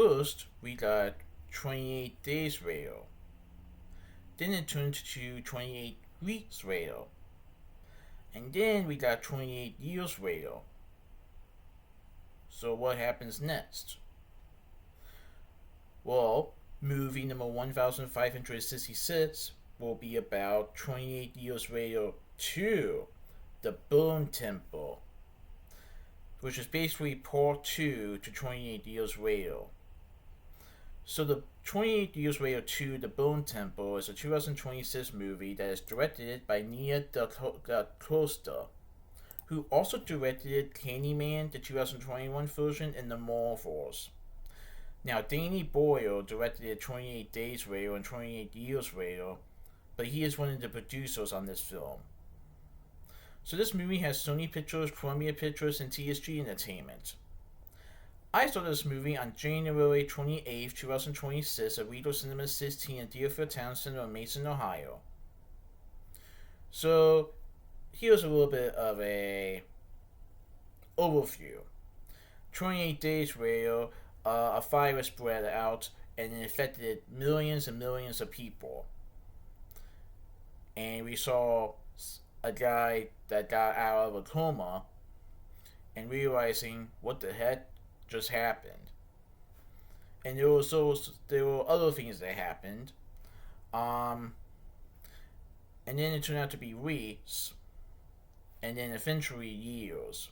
First, we got 28 Days Radio. Then it turned to 28 Weeks Radio. And then we got 28 Years Radio. So what happens next? Well, movie number 1566 will be about 28 Years Radio 2, The Bone Temple, which is basically part 2 to 28 Years Radio. So the 28 Years Radio 2, The Bone Temple, is a 2026 movie that is directed by Nia da Costa, who also directed Candyman, the 2021 version, and The Marvels. Now, Danny Boyle directed 28 Days Radio and 28 Years Radio, but he is one of the producers on this film. So this movie has Sony Pictures, Columbia Pictures, and TSG Entertainment. I saw this movie on January 28, 2026 at Regal Cinemas 16 in Deerfield Towne Center in Mason, Ohio. So, here's a little bit of a overview. 28 Days Radio, a virus spread out and it infected millions and millions of people. And we saw a guy that got out of a coma and realizing what the heck just happened. And there were other things that happened. And then it turned out to be weeks. And then eventually years.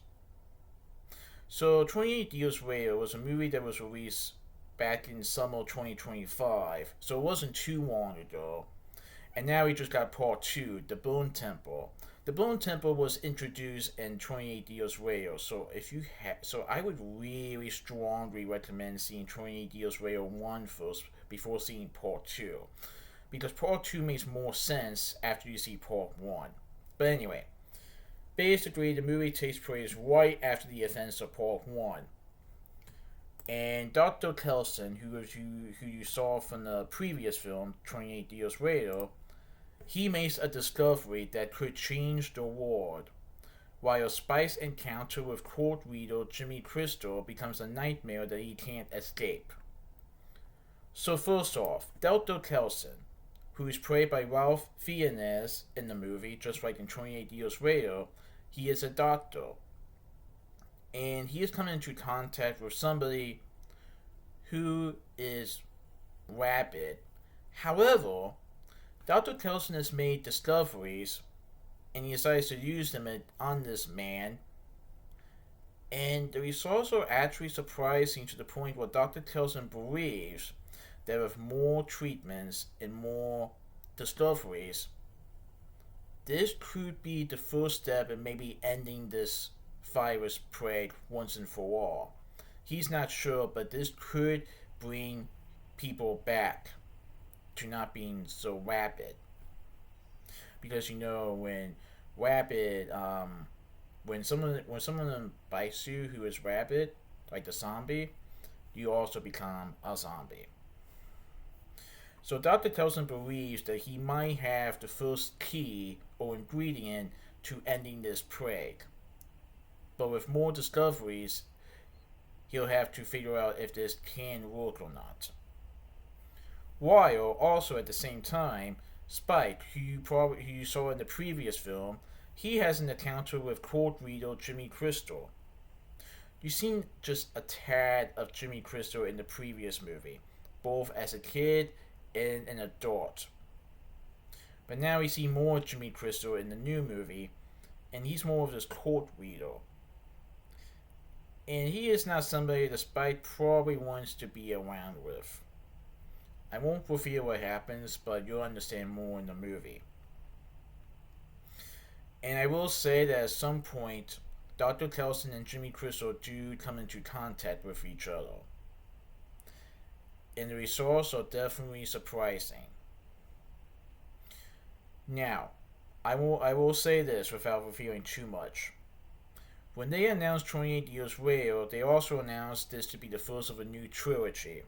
So 28 Years Radio was a movie that was released back in summer 2025. So it wasn't too long ago. And now we just got part 2, The Bone Temple. The Bone Temple was introduced in 28 Years Radio, so I would really strongly recommend seeing 28 Years Radio 1 first before seeing Part 2. Because Part 2 makes more sense after you see Part 1. But anyway, basically the movie takes place right after the events of Part 1. And Dr. Kelson, who you saw from the previous film, 28 Years Radio, he makes a discovery that could change the world, while Spike's encounter with court reader Jimmy Crystal becomes a nightmare that he can't escape. So first off, Dr. Kelson, who is played by Ralph Fiennes in the movie, just like in 28 Years Radio, he is a doctor. And he is coming into contact with somebody who is rabid. However, Dr. Kelson has made discoveries, and he decides to use them on this man. And the results are actually surprising to the point where Dr. Kelson believes that with more treatments and more discoveries, this could be the first step in maybe ending this virus plague once and for all. He's not sure, but this could bring people back to not being so rabid. Because when rabid, when someone bites you who is rabid, like the zombie, you also become a zombie. So Dr. Kelson believes that he might have the first key or ingredient to ending this plague. But with more discoveries, he'll have to figure out if this can work or not. While also at the same time, Spike, who you saw in the previous film, he has an encounter with court reader Jimmy Crystal. You've seen just a tad of Jimmy Crystal in the previous movie, both as a kid and an adult. But now we see more Jimmy Crystal in the new movie, and he's more of this court reader. And he is not somebody that Spike probably wants to be around with. I won't reveal what happens, but you'll understand more in the movie. And I will say that at some point, Dr. Kelson and Jimmy Crystal do come into contact with each other. And the results are definitely surprising. Now, I will say this without revealing too much. When they announced 28 Years Radio, they also announced this to be the first of a new trilogy.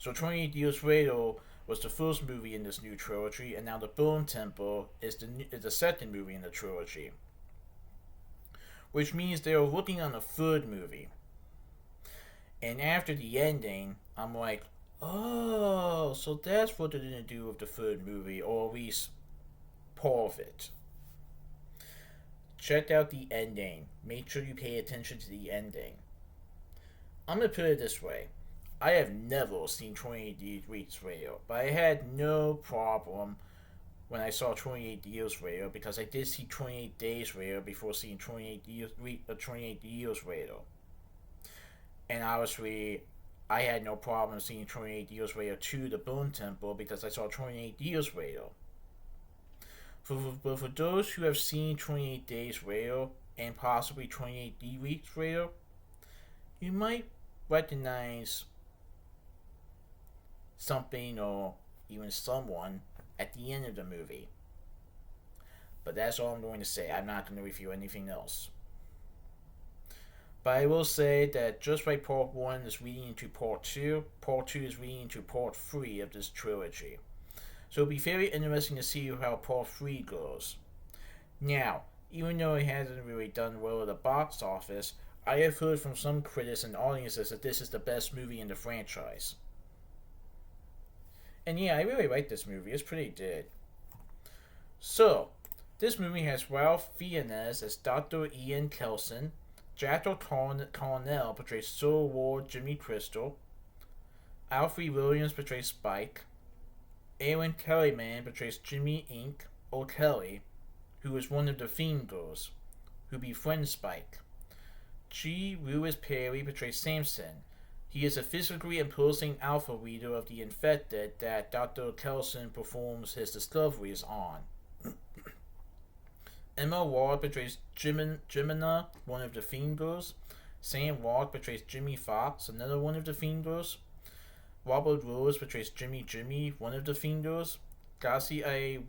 So 28 Years Radio was the first movie in this new trilogy, and now The Bone Temple is the second movie in the trilogy. Which means they are working on a third movie. And after the ending, I'm like, oh, so that's what they're gonna do with the third movie, or at least part of it. Check out the ending. Make sure you pay attention to the ending. I'm gonna put it this way. I have never seen 28 Weeks Later, but I had no problem when I saw 28 Years Later because I did see 28 Days Later before seeing 28 Years Later. And obviously, I had no problem seeing 28 Years Later 2, The Bone Temple, because I saw 28 Years Later. But for those who have seen 28 Days Later and possibly 28 Weeks Later, you might recognize something or even someone at the end of the movie. But that's all I'm going to say. I'm not going to review anything else. But I will say that just like Part 1 is leading into Part 2, Part 2 is leading into Part 3 of this trilogy. So it'll be very interesting to see how Part 3 goes. Now, even though it hasn't really done well at the box office, I have heard from some critics and audiences that this is the best movie in the franchise. And yeah, I really like this movie. It's pretty good. So, this movie has Ralph Fiennes as Dr. Ian Kelson, Jack O'Connell portrays Civil War Jimmy Crystal, Alfred Williams portrays Spike, Aaron Kellyman portrays Jimmy Inc. O'Kelly, who is one of the Fiend Girls, who befriends Spike. G. Lewis Perry portrays Samson. He is a physically imposing alpha reader of the infected that Dr. Kelson performs his discoveries on. Emma Ward portrays Jimena, one of the Fiend Girls. Sam Ward portrays Jimmy Fox, another one of the Fiend Girls. Robert Rose portrays Jimmy, one of the Fiend Girls. Gassi A.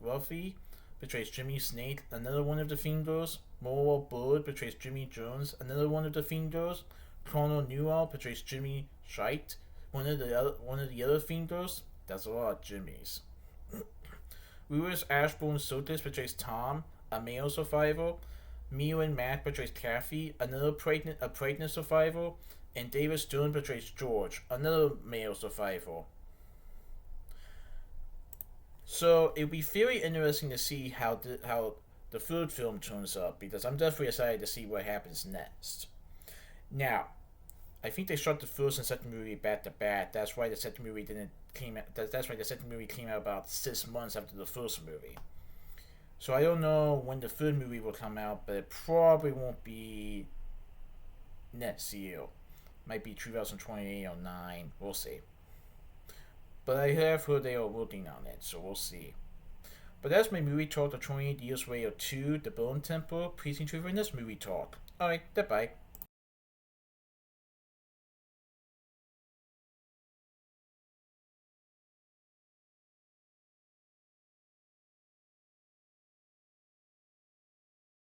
Ruffy portrays Jimmy Snake, another one of the Fiend Girls. Moral Bird portrays Jimmy Jones, another one of the Fiend Girls. Colonel Newell portrays Jimmy Scheidt, one of the other Fiend Girls. That's a lot of Jimmys. Lewis Ashbourne Sotis portrays Tom, a male survivor. Mewin Mack portrays Kathy, a pregnant survivor. And David Stone portrays George, another male survivor. So it'll be very interesting to see how the third film turns up, because I'm definitely excited to see what happens next. Now, I think they shot the first and second movie back to back. That's why the second movie came out about 6 months after the first movie. So I don't know when the third movie will come out, but it probably won't be next year. Might be 2028 or 9. We'll see. But I have heard they are working on it, so we'll see. But that's my movie talk, The 28 Years Later 2, The Bone Temple. Please enjoy for this movie talk. Alright, goodbye.